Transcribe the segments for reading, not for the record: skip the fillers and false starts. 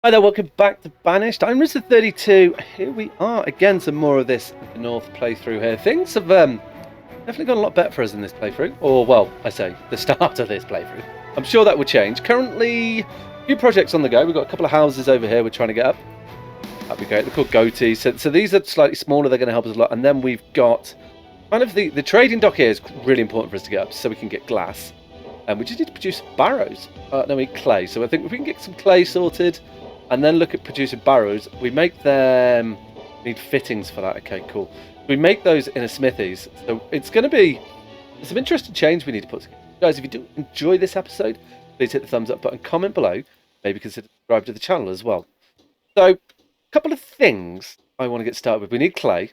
Hi there, welcome back to Banished. I'm Mr. 32. Here we are again, some more of this North playthrough here. Things have definitely gone a lot better for us in this playthrough. Or, well, I say, the start of this playthrough. I'm sure that will change. Currently, a few projects on the go. We've got a couple of houses over here we're trying to get up. That'd be great. They're called goatees. So these are slightly smaller. They're going to help us a lot. And then we've got kind of the trading dock here is really important for us to get up so we can get glass. And we just need to produce barrows. No, we need clay. So I think if we can get some clay sorted and then look at producing barrows, we make them... We need fittings for that. Okay, cool. We make those in a smithies. So it's going to be... There's some interesting change we need to put together. Guys, if you do enjoy this episode, please hit the thumbs up button, comment below, maybe consider subscribe to the channel as well. So, a couple of things I want to get started with. We need clay,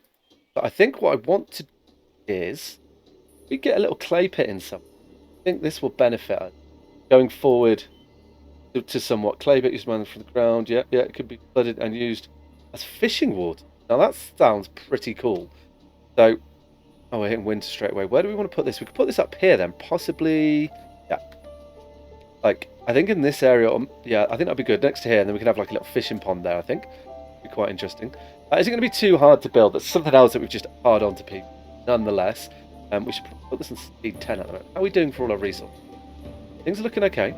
but I think what I want to do is we get a little clay pit in some. I think this will benefit us going forward to somewhat. Clay pit used from the ground. Yeah, it could be flooded and used as fishing water. Now that sounds pretty cool. So, oh, we're hitting winter straight away. Where do we want to put this? We could put this up here then, possibly. Yeah, like I think in this area. Yeah, I think that'd be good next to here, and then we can have like a little fishing pond there. I think it'd be quite interesting. Is it going to be too hard to build? That's something else that we've just hard on to people. Nonetheless, we should put this in speed 10 at the moment. How are we doing for all our resources? Things are looking okay.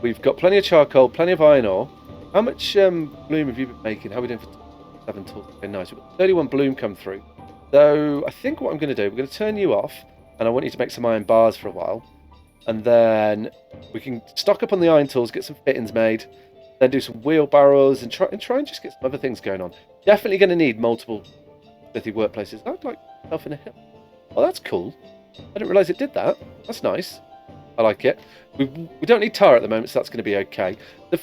We've got plenty of charcoal, plenty of iron ore. How much bloom have you been making? How are we doing for 7 tools? Okay, nice. We've got 31 bloom come through. So I think what I'm going to do, we're going to turn you off, and I want you to make some iron bars for a while. And then we can stock up on the iron tools, get some fittings made, then do some wheelbarrows, and try and just get some other things going on. Definitely going to need multiple smithy workplaces. I'd like myself in a hill. Oh, that's cool. I didn't realise it did that. That's nice. I like it. We don't need tar at the moment, so that's going to be okay.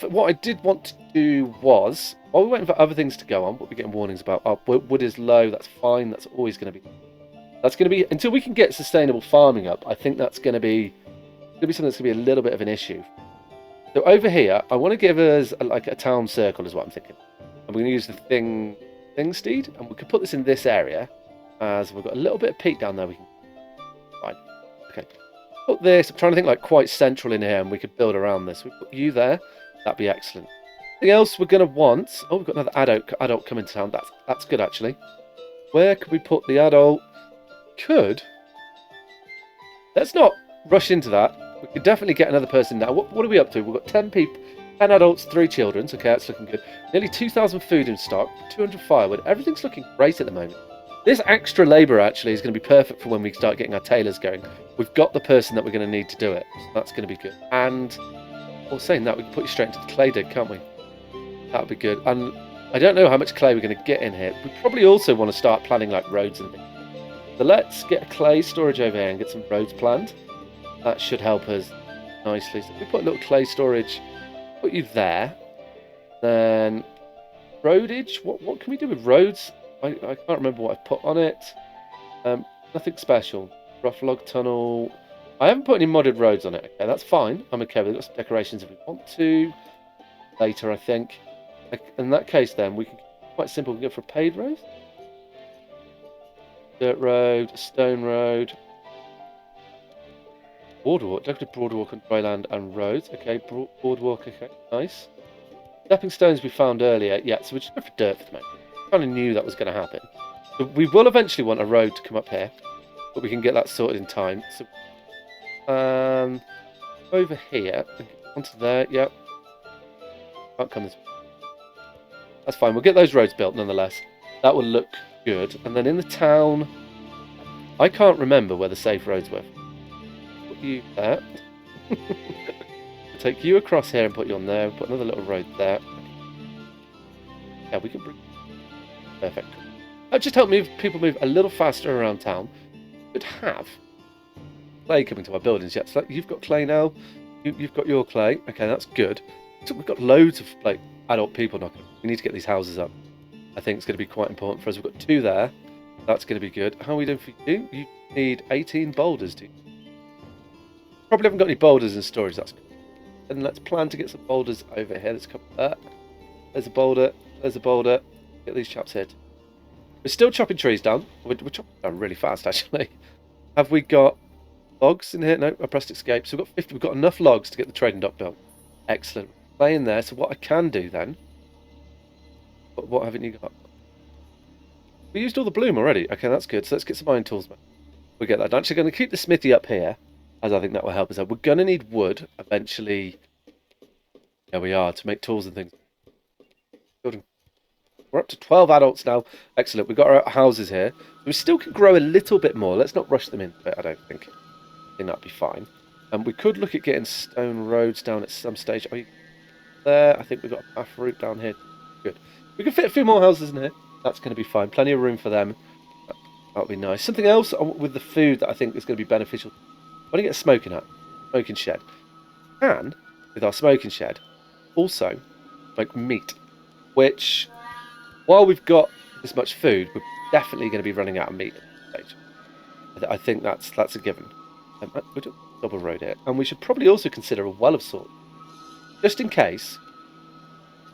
What I did want to do was, while we're waiting for other things to go on, what we're getting warnings about, our wood is low, that's fine, that's always going to be... That's going to be, until we can get sustainable farming up, I think that's going to be something that's going to be a little bit of an issue. So over here, I want to give us like a town circle is what I'm thinking. And we're going to use the thing steed, and we could put this in this area, as we've got a little bit of peat down there we can... Fine. Okay. Put this, I'm trying to think like quite central in here, and we could build around this. We put you there, that'd be excellent. Anything else we're going to want? Oh, we've got another adult coming to town. That's good actually. Where could we put the adult? Let's not rush into that. We could definitely get another person now. What are we up to? We've got 10 people, 10 adults, 3 children. Okay, that's looking good. Nearly 2,000 food in stock, 200 firewood. Everything's looking great at the moment. This extra labour actually is going to be perfect for when we start getting our tailors going. We've got the person that we're going to need to do it. So that's going to be good. And, well, saying that, we can put you straight into the clay dig, can't we? That would be good. And I don't know how much clay we're going to get in here. We probably also want to start planning like roads and things. So let's get a clay storage over here and get some roads planned. That should help us nicely. So if we put a little clay storage, put you there. Then roadage. What can we do with roads? I can't remember what I've put on it. Nothing special. Rough log tunnel. I haven't put any modded roads on it. Okay, that's fine. I'm okay with it. We've got some decorations if we want to. Later, I think. In that case, then, we can quite simple. We can go for a paved road. Dirt road, stone road. Boardwalk. Decorative boardwalk on dry land and roads. Okay, boardwalk. Okay, nice. Stepping stones we found earlier. Yeah, so we're just going for dirt for the moment. Kind of knew that was going to happen. So we will eventually want a road to come up here, but we can get that sorted in time. So over here, onto there, yep. Can't come this way. That's fine. We'll get those roads built nonetheless. That will look good. And then in the town, I can't remember where the safe roads were. Put you there. Take you across here and put you on there. Put another little road there. Yeah, we can bring. Perfect. That just helped people move a little faster around town. Could have clay coming to our buildings yet. So you've got clay now. You've got your clay. Okay, that's good. So we've got loads of like adult people knocking. We need to get these houses up. I think it's going to be quite important for us. We've got 2 there. That's going to be good. How are we doing for you? You need 18 boulders, do you? Probably haven't got any boulders in storage. That's good. And let's plan to get some boulders over here. Let's come that. There's a boulder. There's a boulder. Get these chaps here. We're still chopping trees down. We're chopping down really fast, actually. Have we got logs in here? No, I pressed escape. So we've got 50. We've got enough logs to get the trading dock built. Excellent. clay in there. So what I can do then... But what haven't you got? We used all the bloom already. Okay, that's good. So let's get some iron tools, man. We'll get that. I'm actually going to keep the smithy up here, as I think that will help us out. We're going to need wood eventually. There we are, to make tools and things. We're up to 12 adults now. Excellent. We've got our houses here. We still can grow a little bit more. Let's not rush them into it, I don't think. I think that'd be fine. And we could look at getting stone roads down at some stage. Are you there? I think we've got a path route down here. Good. We can fit a few more houses in here. That's going to be fine. Plenty of room for them. That'll be nice. Something else with the food that I think is going to be beneficial. I want to get a smoking hut. Smoking shed. And, with our smoking shed, also make meat. Which, while we've got this much food, we're definitely going to be running out of meat at this stage. I think that's a given. We'll do a double road here. And we should probably also consider a well of sorts. Just in case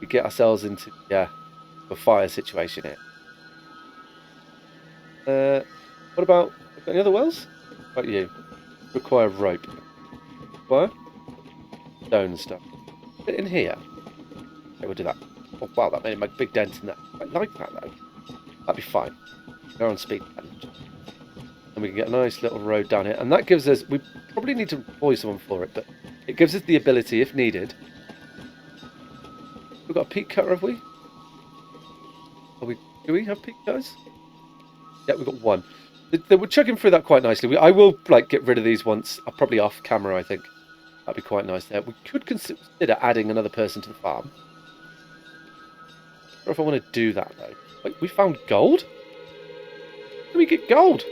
we get ourselves into a fire situation here. What about any other wells? What about you? Require rope. Require stone and stuff. Put it in here. Okay, we'll do that. Oh wow, that made a big dent in that. I like that though. That'd be fine. Go on speed. And we can get a nice little road down here. And that gives us... We probably need to employ someone for it, but it gives us the ability, if needed... We've got a peat cutter, have we? Do we have peat cutters? Yeah, we've got one. We're chugging through that quite nicely. I will get rid of these once. Probably off camera, I think. That'd be quite nice there. We could consider adding another person to the farm. I don't know if I want to do that, though. Wait, we found gold? How do we get gold?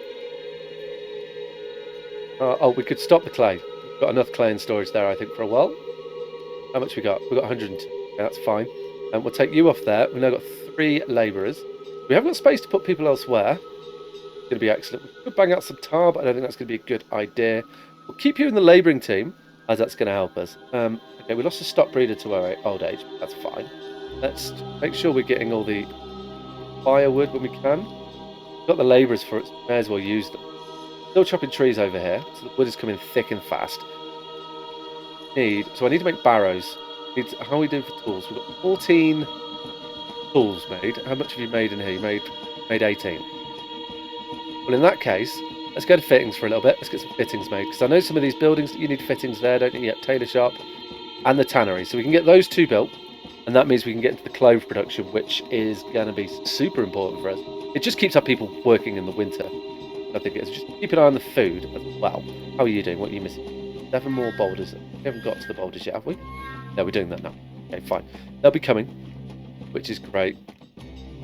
Oh, we could stop the clay. We've got enough clay in storage there, I think, for a while. How much we got? We've got 102. Okay, that's fine. And we'll take you off there. We've now got 3 labourers. We haven't got space to put people elsewhere. It's going to be excellent. We could bang out some tar, but I don't think that's going to be a good idea. We'll keep you in the labouring team, as that's going to help us. Okay, we lost a stock breeder to our old age. But that's fine. Let's make sure we're getting all the firewood when we can. We've got the labourers for it, so we may as well use them. Still chopping trees over here, so the wood is coming thick and fast. So I need to make barrows. How are we doing for tools? We've got 14 tools made. How much have you made in here? You made 18. Well, in that case, let's go to fittings for a little bit. Let's get some fittings made, because I know some of these buildings, you need fittings there, don't you? Yep, tailor shop and the tannery. So we can get those 2 built, and that means we can get into the clove production, which is going to be super important for us. It just keeps our people working in the winter. I think it's just keep an eye on the food as well. How are you doing? What are you missing? 7 more boulders. We haven't got to the boulders yet, have we? No, we're doing that now. Okay, fine. They'll be coming, which is great.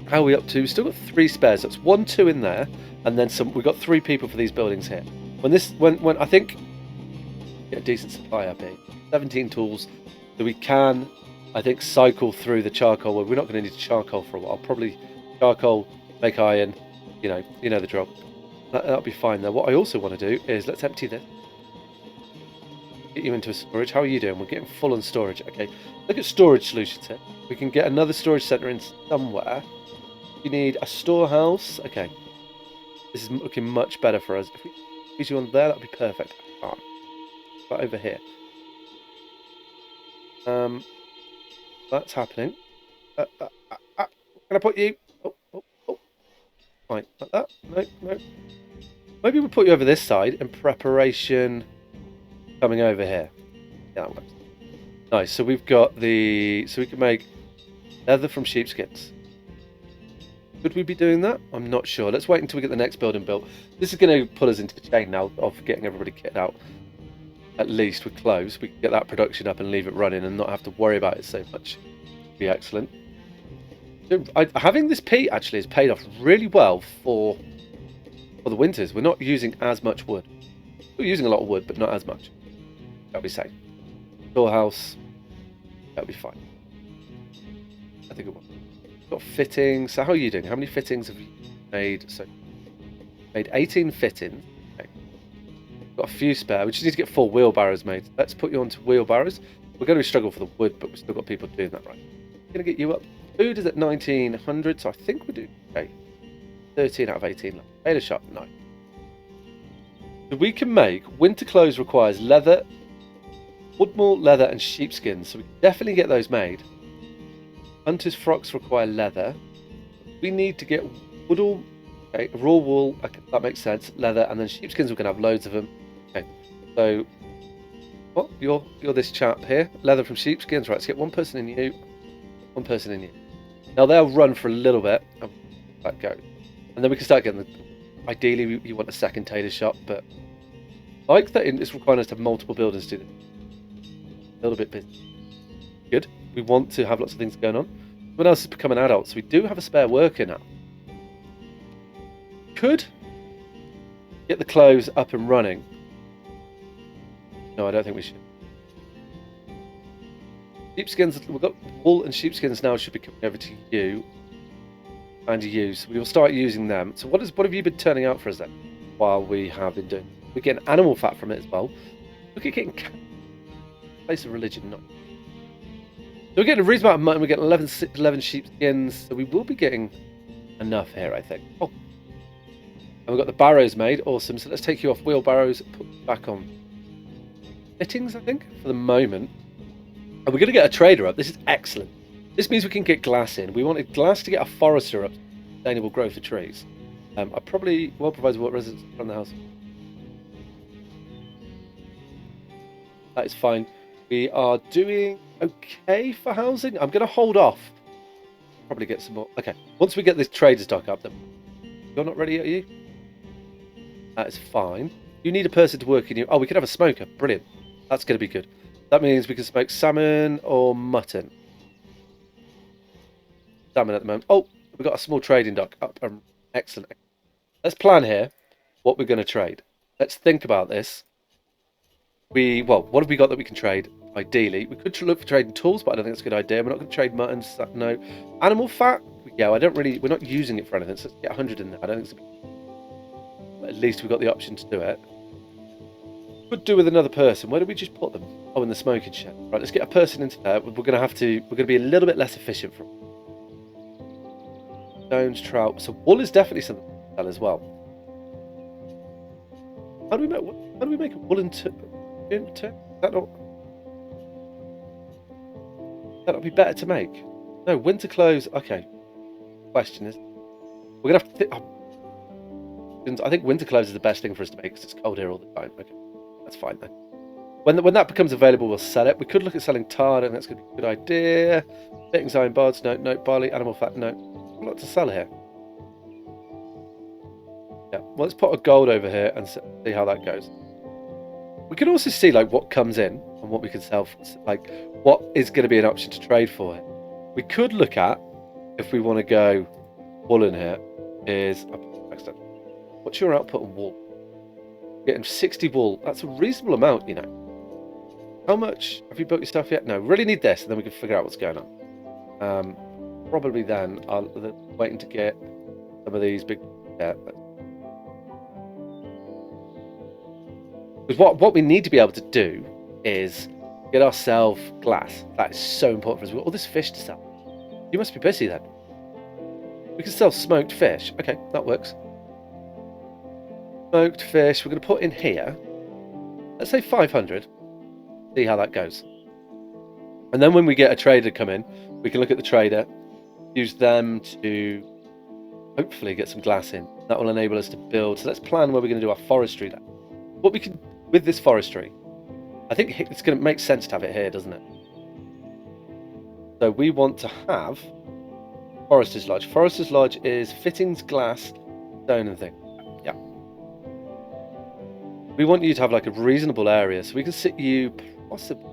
How are we up to? We've still got 3 spares. That's 1, 2 in there, and then some. We've got 3 people for these buildings here. When I think get a decent supply up here. 17 tools, so we can, I think, cycle through the charcoal. Well, we're not going to need charcoal for a while. Probably charcoal, make iron. You know the drill. That'll be fine there. What I also want to do is let's empty this. Get you into a storage. How are you doing? We're getting full on storage. Okay, look at storage solutions here. We can get another storage center in somewhere. You need a storehouse. Okay, this is looking much better for us. If we use you on there, that'd be perfect. I can't. But over here. That's happening. Can I put you? Oh. Right, like that. No. Maybe we'll put you over this side in preparation. Coming over here. Yeah, that works. Nice. So we've got so we can make leather from sheepskins. Could we be doing that? I'm not sure. Let's wait until we get the next building built. This is going to pull us into the chain now of getting everybody kitted out. At least with clothes, we can get that production up and leave it running and not have to worry about it so much. Be excellent. Having this peat actually has paid off really well for the winters. We're not using as much wood. We're using a lot of wood, but not as much. That'll be safe. Storehouse. That'll be fine. I think it will. Got fittings. So how are you doing? How many fittings have you made? So made 18 fittings. Okay. Got a few spare. We just need to get 4 wheelbarrows made. Let's put you onto wheelbarrows. We're going to struggle for the wood, but we've still got people doing that right. I'm going to get you up. Food is at 1900, so I think we're doing okay. 13 out of 18. Tailor shop, no. So we can make winter clothes requires leather, wool, leather, and sheepskins. So we can definitely get those made. Hunter's frocks require leather. We need to get wool. Okay, raw wool. Okay, that makes sense. Leather, and then sheepskins. We can have loads of them. Okay, so what? You're this chap here. Leather from sheepskins. Right, let's get one person in you. One person in you. Now they'll run for a little bit. And that goes, and then we can start getting the. Ideally, you want a second tailor shop, but like that, it's requiring us to have multiple builders do this. A little bit busy. Good. We want to have lots of things going on. Someone else has become an adult, so we do have a spare worker now. Could get the clothes up and running. No, I don't think we should. Sheepskins, we've got wool and sheepskins now should be coming over to you and you. So we will start using them. So what have you been turning out for us then? While we have been doing, we're getting animal fat from it as well. Look at getting place of religion, not. So we're getting a reasonable amount of mutton. We're getting 11 sheepskins, so we will be getting enough here, I think. Oh, and we've got the barrows made. Awesome. So let's take you off wheelbarrows, put them back on fittings, I think, for the moment. And we're going to get a trader up. This is excellent. This means we can get glass in. We wanted glass to get a forester up, sustainable growth of trees. I probably will provide what residents from the house. That is fine. We are doing okay for housing. I'm going to hold off. Probably get some more. Okay. Once we get this trader's dock up, then you're not ready, are you? That is fine. You need a person to work in you. Oh, we could have a smoker. Brilliant. That's going to be good. That means we can smoke salmon or mutton. Salmon at the moment. Oh, we've got a small trading dock up. Excellent. Let's plan here what we're going to trade. Let's think about this. What have we got that we can trade? Ideally, we could look for trading tools, but I don't think that's a good idea. We're not going to trade mutton. No. Animal fat? Yeah, we're not using it for anything. So let's get 100 in there. I don't think it's but at least we've got the option to do it. Could do with another person. Where do we just put them? Oh, in the smoking shed. Right, let's get a person into there. We're going to be a little bit less efficient from stones, trout. So wool is definitely something to sell as well. How do we make a woolen that not be better to make? No, winter clothes. Okay. Question is, we're gonna have to. I think winter clothes is the best thing for us to make because it's cold here all the time. Okay, that's fine then. When that becomes available, we'll sell it. We could look at selling tar, and that's gonna be a good idea. Fittings, iron bars. No. Barley, animal fat. No. A lot to sell here. Yeah. Well, let's put a gold over here and see how that goes. We can also see like what comes in and what we can sell, like what is going to be an option to trade for it. We could look at, if we want to go wool in here, is what's your output on wool? Getting 60 wool. That's a reasonable amount, you know. How much have you built your stuff yet? No, really need this, and then we can figure out what's going on. Probably then I'll waiting to get some of these big. Because what we need to be able to do is get ourselves glass. That is so important for us. We've got all this fish to sell. You must be busy then. We can sell smoked fish. Okay, that works. Smoked fish. We're going to put in here. Let's say 500. See how that goes. And then when we get a trader come in, we can look at the trader, use them to hopefully get some glass in. That will enable us to build. So let's plan where we're going to do our forestry then. What we can with this forestry, I think it's going to make sense to have it here, doesn't it? So we want to have Forester's Lodge. Forester's Lodge is fittings, glass, stone and thing. Yeah. We want you to have like a reasonable area, so we can sit you possibly.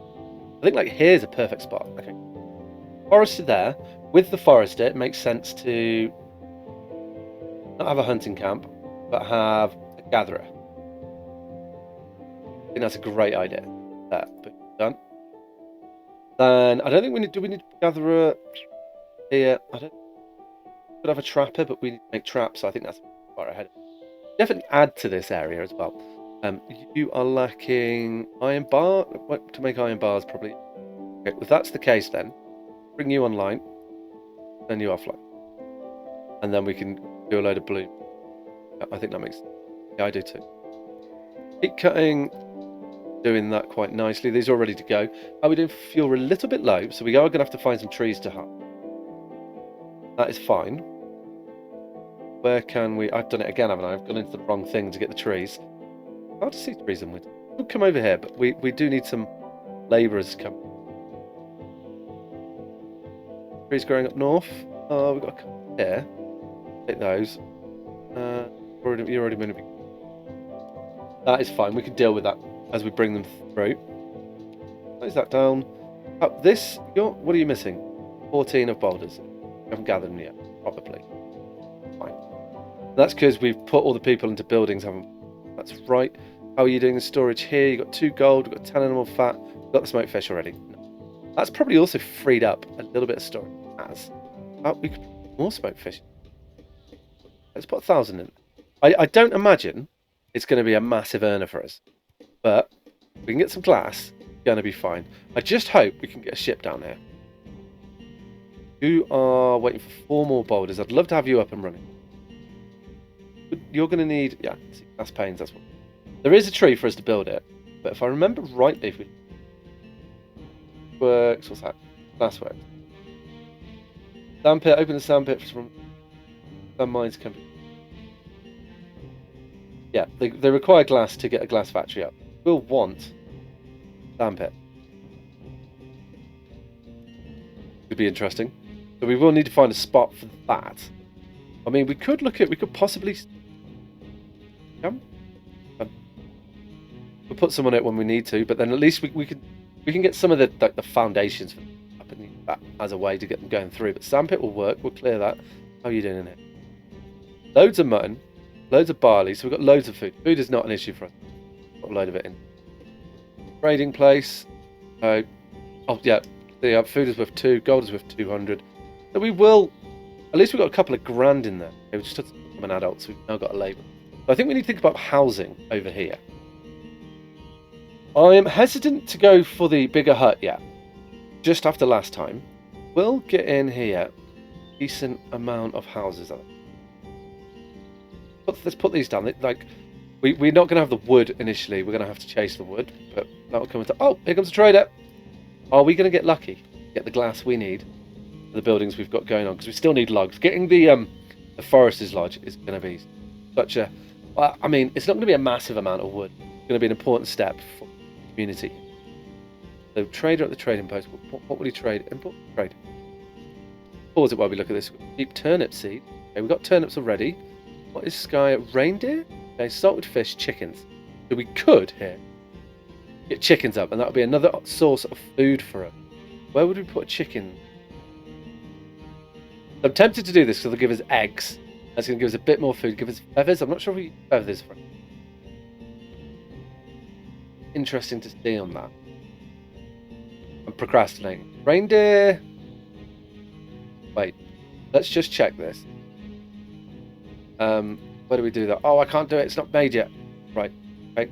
I think like here's a perfect spot. Okay. Forester there. With the forester, it makes sense to not have a hunting camp, but have a gatherer. I think that's a great idea. That done. Then I don't think we need. Do we need a gatherer here? I don't. We could have a trapper, but we need to make traps. So I think that's far ahead. Definitely add to this area as well. You are lacking iron bar. To make iron bars, probably. Okay, if that's the case, then bring you online, then you offline, and then we can do a load of blue. I think that makes sense. Yeah, I do too. Keep cutting doing that quite nicely. These are all ready to go. How are we doing for fuel? We're a little bit low, so we are going to have to find some trees to hunt. That is fine. Where can we... I've done it again, haven't I? I've gone into the wrong thing to get the trees. Hard to see trees in winter. We'll come over here, but we do need some labourers to come. Trees growing up north. Oh, we've got a couple here. Take those. You're already going to be... That is fine. We can deal with that as we bring them through. Close that down. Up this... What are you missing? 14 of boulders. I haven't gathered them yet, probably. Fine. That's because we've put all the people into buildings, haven't we? That's right. How are you doing the storage here? You've got 2 gold, we've got 10 animal fat, we've got the smoked fish already. No. That's probably also freed up a little bit of storage. We could put more smoked fish. Let's put 1,000 in. I don't imagine it's going to be a massive earner for us. But if we can get some glass, it's going to be fine. I just hope we can get a ship down here. You are waiting for 4 more boulders. I'd love to have you up and running. You're going to need... Yeah, glass panes, that's what... There is a tree for us to build it. But if I remember rightly, if we... Works, what's that? Glass works. Sand pit, open the sand pit from... Sand mines can be... Yeah, they require glass to get a glass factory up. We'll want sand pit. Could be interesting. So we will need to find a spot for that. I mean, we could possibly... We'll put some on it when we need to, but then at least we can get some of the foundations for up and that as a way to get them going through. But sandpit will work. We'll clear that. How are you doing in it? Loads of mutton, loads of barley. So we've got loads of food. Food is not an issue for us. Got a load of it in. Trading place. Oh yeah. The food is worth 2. Gold is worth 200. So we will. At least we've got a couple of grand in there. Okay, we just had to become an adult, so we've now got a labour. So I think we need to think about housing over here. I am hesitant to go for the bigger hut yet. Just after last time. We'll get in here. Decent amount of houses. Let's put these down. Like, we're not going to have the wood initially. We're going to have to chase the wood. But that will come into... Oh, here comes a trader. Are we going to get lucky? Get the glass we need for the buildings we've got going on. Because we still need logs. Getting the forester's lodge is going to be such a... Well, I mean, it's not going to be a massive amount of wood. It's going to be an important step for community. So trader at the trading post. What will he trade? Import trade. Pause it while we look at this. Deep turnip seed. Okay, we've got turnips already. What is sky? Reindeer? Okay, start with fish, chickens. So we could here get chickens up, and that would be another source of food for us. Where would we put a chicken? I'm tempted to do this because they'll give us eggs. That's going to give us a bit more food. Give us feathers. I'm not sure if we use feathers for it. Interesting to see on that. I'm procrastinating. Reindeer. Wait. Let's just check this. Where do we do that? Oh, I can't do it. It's not made yet. Right. Okay.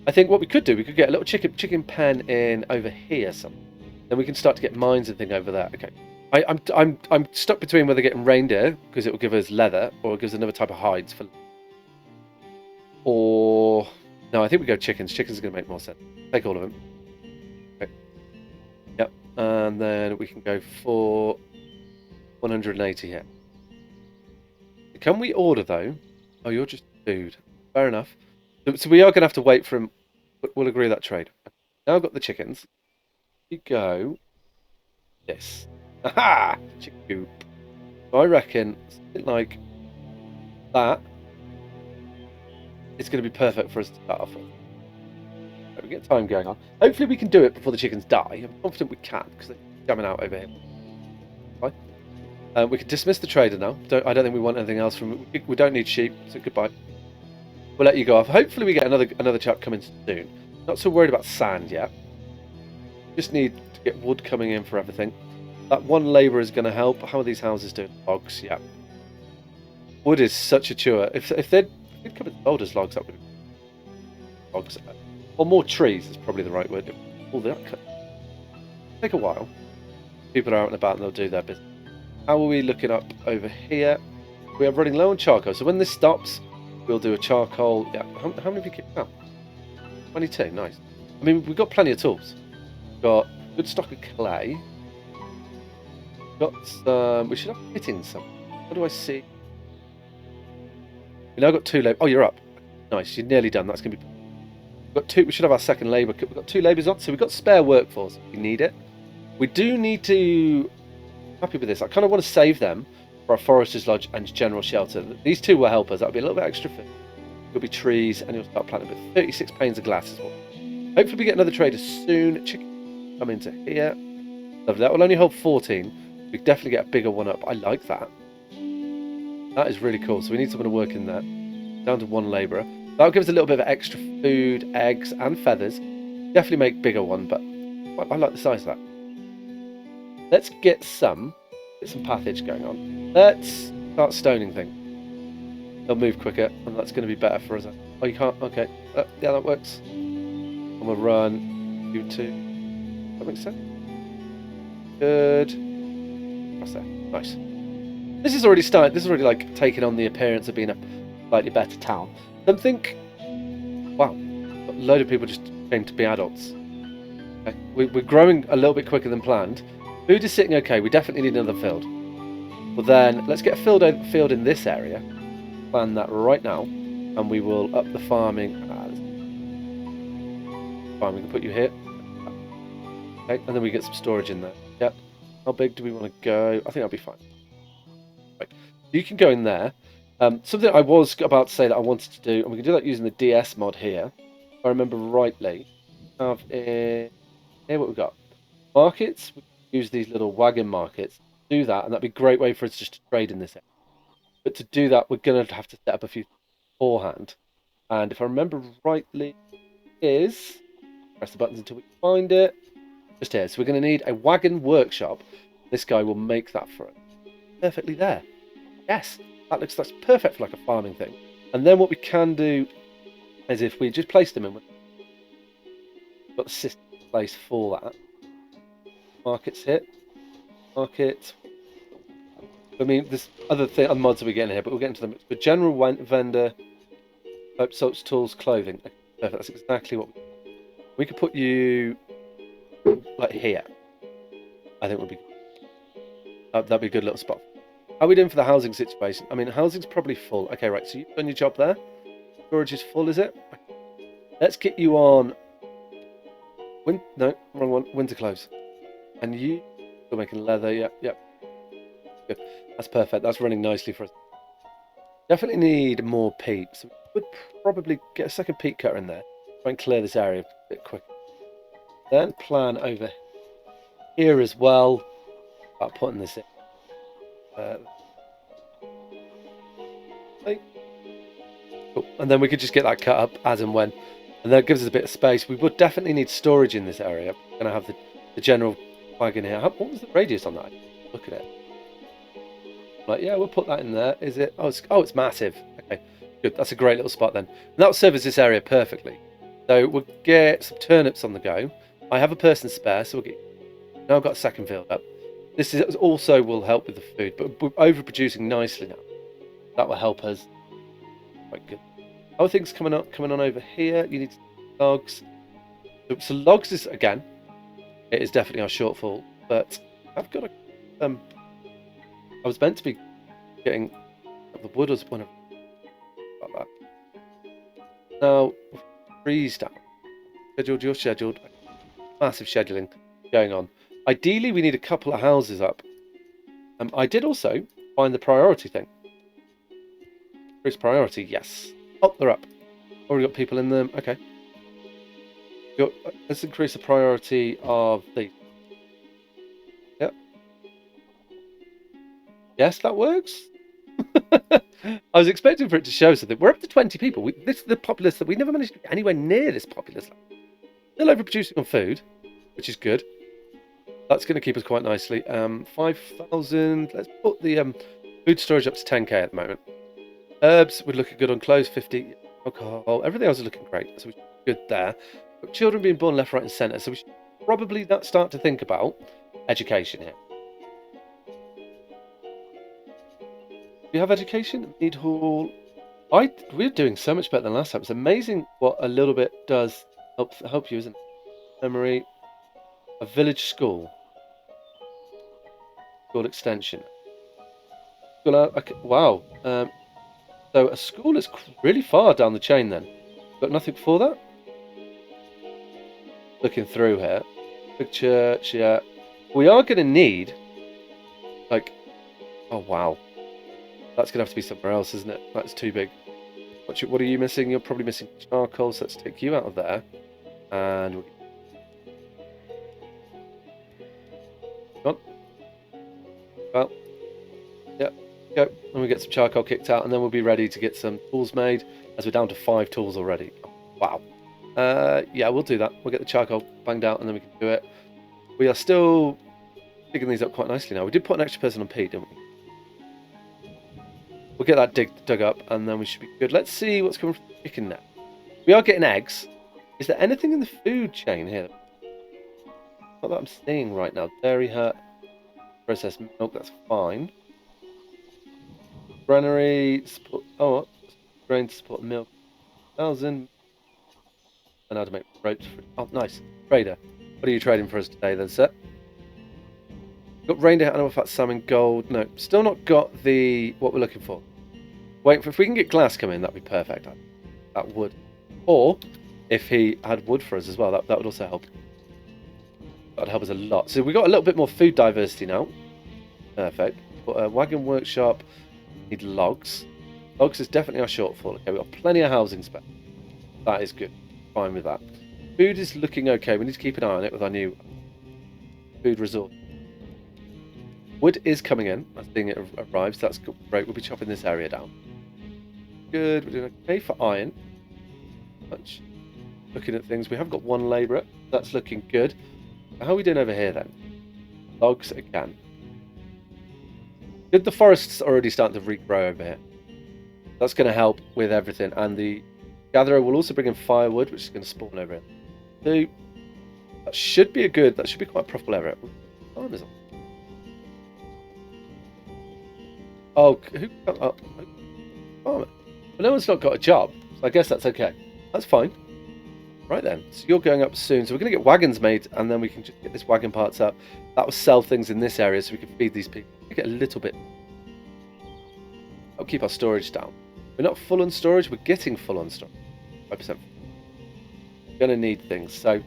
I think what we could do, we could get a little chicken pen in over here somewhere. Then we can start to get mines and thing over there. Okay. I'm stuck between whether getting reindeer because it will give us leather, or it gives another type of hides for. Or no, I think we go chickens. Chickens are going to make more sense. Take all of them. Okay. Yep. And then we can go for 180 here. Can we order though? Oh, you're just food. Fair enough. So we are going to have to wait for him. We'll agree that trade. Now I've got the chickens. You go. This. Aha! Chicken coop. So I reckon something like that is going to be perfect for us to start off with. Right, we get time going on. Hopefully we can do it before the chickens die. I'm confident we can because they're coming out over here. Right. We can dismiss the trader now. I don't think we want anything else from it. We don't need sheep, so goodbye. We'll let you go off. Hopefully we get another chap coming soon. Not so worried about sand yet. Just need to get wood coming in for everything. That one labourer is going to help. How are these houses doing? Logs, yeah. Wood is such a chore. If they'd come with boulders logs, that would be logs. Or more trees is probably the right word. All that could take a while. People are out and about and they'll do their business. How are we looking up over here? We are running low on charcoal. So when this stops, we'll do a charcoal. Yeah. How many have you kicked out? 22. Nice. I mean, we've got plenty of tools. We've got good stock of clay. We've got some... We should have fittings some. What do I see? We now got 2 labour. Oh, you're up. Nice. You're nearly done. That's going to be... We've got 2. We should have our second labour. We've got 2 labours on, so we've got spare workforce if we need it. We do need to... Happy with this. I kind of want to save them for our Forester's Lodge and General Shelter. These 2 will help us. That'll be a little bit extra food. There'll be trees, and you'll start planting with 36 panes of glass as well. Hopefully we get another trader soon. Chicken come into here. Lovely. That will only hold 14. We definitely get a bigger one up. I like that. That is really cool. So we need someone to work in there. Down to 1 labourer. That'll give us a little bit of extra food, eggs, and feathers. Definitely make bigger one, but I like the size of that. Let's get some pathage going on. Let's start stoning things. They'll move quicker, and that's going to be better for us. Oh, you can't? Okay. Yeah, that works. And we'll run 2, 2. That makes sense. Good. That's there. Nice. This is already started. This is already like taking on the appearance of being a slightly better town. Don't think. Wow, a load of people just came to be adults. Okay. We're growing a little bit quicker than planned. Food is sitting okay. We definitely need another field. Well then, let's get a field in this area. Plan that right now, and we will up the farming. Fine, we can put you here. Okay, and then we get some storage in there. Yep. How big do we want to go? I think that'll be fine. Right. You can go in there. Something I was about to say that I wanted to do, and we can do that using the DS mod here. If I remember rightly. Have here what we've got. Markets. We can use these little wagon markets. Do that, and that'd be a great way for us just to trade in this area. But to do that, we're going to have to set up a few beforehand. And if I remember rightly, is press the buttons until we find it. Just here. So we're going to need a wagon workshop. This guy will make that for us. Perfectly there. Yes, that's perfect for like a farming thing. And then what we can do is if we just place them in, we've got the system in place for that. Markets hit. Market. I mean, there's other mods that we're getting here, but we'll get into them. But general vendor, soaps, tools, clothing. Perfect. That's exactly what we could put you like here. I think would be that'd be a good little spot. How are we doing for the housing situation? I mean, housing's probably full. Okay, right. So you've done your job there. Storage is full, is it? Let's get you on. No, wrong one. Winter clothes. And you still making leather? Yep. Good. That's perfect. That's running nicely for us. Definitely need more peat. So we would probably get a second peat cutter in there. Try and clear this area a bit quicker. Then plan over here as well about putting this in. Cool. And then we could just get that cut up as and when. And that gives us a bit of space. We would definitely need storage in this area. We're going to have the general wagon here. What was the radius on that? Look at it. Like, yeah, we'll put that in there. Is it? Oh, it's massive. Okay, good. That's a great little spot then. And that'll service this area perfectly. So we'll get some turnips on the go. I have a person spare, so we'll get. Now I've got a second field up. This is also will help with the food, but we're overproducing nicely now. That will help us. Quite good. Other things coming on over here. You need logs. So logs is again. It is definitely our shortfall, but I've got a. I was meant to be getting the wood was one of like that. Now trees down. You're scheduled. Massive scheduling going on. Ideally, we need a couple of houses up. I did also find the priority thing. Increase priority, yes. Oh, they're up. Already got people in them. Okay. Let's increase the priority of the. Yep. Yes, that works. I was expecting for it to show something. We're up to 20 people. This is the populace that we never managed to get anywhere near this populace. Still overproducing on food, which is good. That's going to keep us quite nicely. 5,000. Let's put the food storage up to 10k at the moment. Herbs would look good on clothes. 50. Alcohol. Everything else is looking great. So we're good there. But children being born left, right, and centre. So we should probably start to think about education here. Do you have education? Mead Hall. We're doing so much better than last time. It's amazing what a little bit does help you, isn't it? Memory. A village school. School extension. School out. Okay, wow. So a school is really far down the chain then. Got nothing for that? Looking through here. Big church, yeah. We are going to need, like, oh wow. That's going to have to be somewhere else, isn't it? That's too big. What are you missing? You're probably missing charcoal, so let's take you out of there. And we're... Well, yeah, go. And we get some charcoal kicked out, and then we'll be ready to get some tools made, as we're down to 5 tools already. Wow. Yeah, we'll do that. We'll get the charcoal banged out, and then we can do it. We are still digging these up quite nicely now. We did put an extra person on P, didn't we? We'll get that dug up, and then we should be good. Let's see what's coming from the chicken now. We are getting eggs. Is there anything in the food chain here? Not that I'm seeing right now. Dairy hut, processed milk, that's fine. Granary, support, oh, grain to support milk, 1,000. And how to make ropes for... Oh, nice. Trader. What are you trading for us today then, sir? Got reindeer, animal fat, salmon, gold. No, still not got the... what we're looking for. Wait, if we can get glass come in, that'd be perfect. That would. Or, if he had wood for us as well, that would also help. That would help us a lot. So we got a little bit more food diversity now. Perfect. But a wagon workshop. Need logs. Logs is definitely our shortfall. Okay, we've got plenty of housing space. That is good. Fine with that. Food is looking okay. We need to keep an eye on it with our new food resort. Wood is coming in. I'm seeing it arrive, so that's great. We'll be chopping this area down. Good. We're doing okay for iron. Much. Looking at things. We have got 1 labourer. That's looking good. How are we doing over here then? Logs again. Good. The forest's already starting to regrow over here. That's going to help with everything. And the gatherer will also bring in firewood, which is going to spawn over here. So that should be that should be quite a profitable area. Time is on. Oh, who? Oh, farmer. But no one's not got a job, so I guess that's okay. That's fine. Right then, so you're going up soon. So we're going to get wagons made, and then we can just get this wagon parts up. That will sell things in this area, so we can feed these people. We get a little bit. That'll keep our storage down. We're not full on storage. We're getting full on storage. 5%. We're going to need things. So,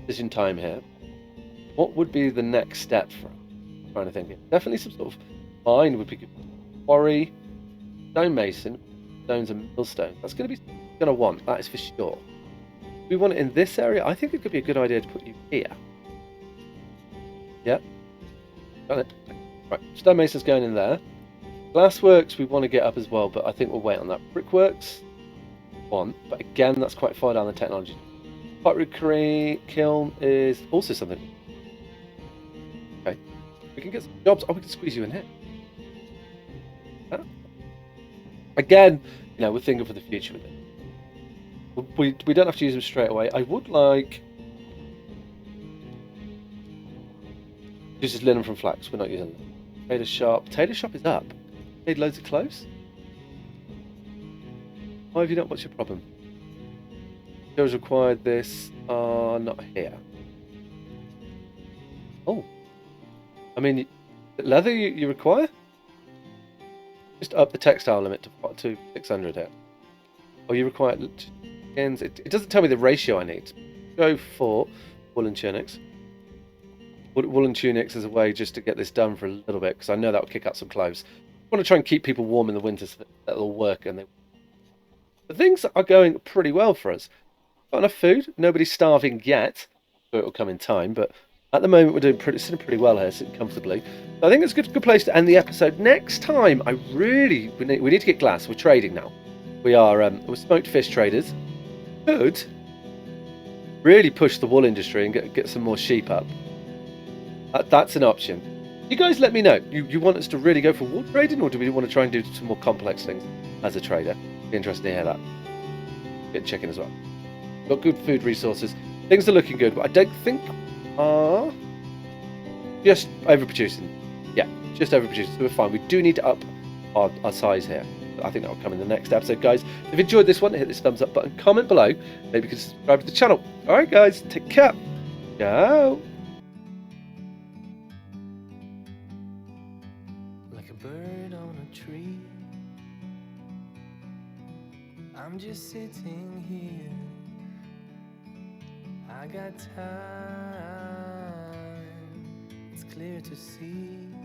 decision time here. What would be the next step for us? I'm trying to think. Definitely some sort of mine would be good. Quarry, stonemason, stones and millstones. That's going to be going to want. That is for sure. If we want it in this area, I think it could be a good idea to put you here. Yeah. Got it. Right. Stonemason's going in there. Glassworks we want to get up as well, but I think we'll wait on that. Brickworks, but again, that's quite far down the technology. Pottery kiln is also something. Okay, we can get some jobs. Oh, we can squeeze you in here. Huh? Again, we're thinking for the future with it. We don't have to use them straight away. I would like uses linen from flax. We're not using them. Potato shop. Potato shop is up. Made loads of clothes. Why have you not? What's your problem? Materials required. This are not here. Oh, I mean, leather you require? Just up the textile limit to 600 here. Oh, you require skins. It doesn't tell me the ratio I need. Go for woolen tunics. Woolen tunics is a way just to get this done for a little bit, because I know that will kick out some clothes. I want to try and keep people warm in the winter so that it'll work. But things are going pretty well for us. Got enough food. Nobody's starving yet. So it'll come in time. But at the moment, we're sitting pretty well here, sitting comfortably. So I think it's a good place to end the episode. Next time, we need to get glass. We're trading now. We're smoked fish traders. Could really push the wool industry and get some more sheep up. That's an option. You guys let me know. You want us to really go for wool trading, or do we want to try and do some more complex things as a trader? Be interested to hear that. Get chicken as well. Got good food resources. Things are looking good, but I don't think are just overproducing. Yeah, just overproducing. So we're fine. We do need to up our size here. I think that'll come in the next episode, guys. If you enjoyed this one, hit this thumbs up button, comment below. Maybe you can subscribe to the channel. Alright guys, take care. Ciao. Like a bird on a tree, I'm just sitting here. I got time, it's clear to see.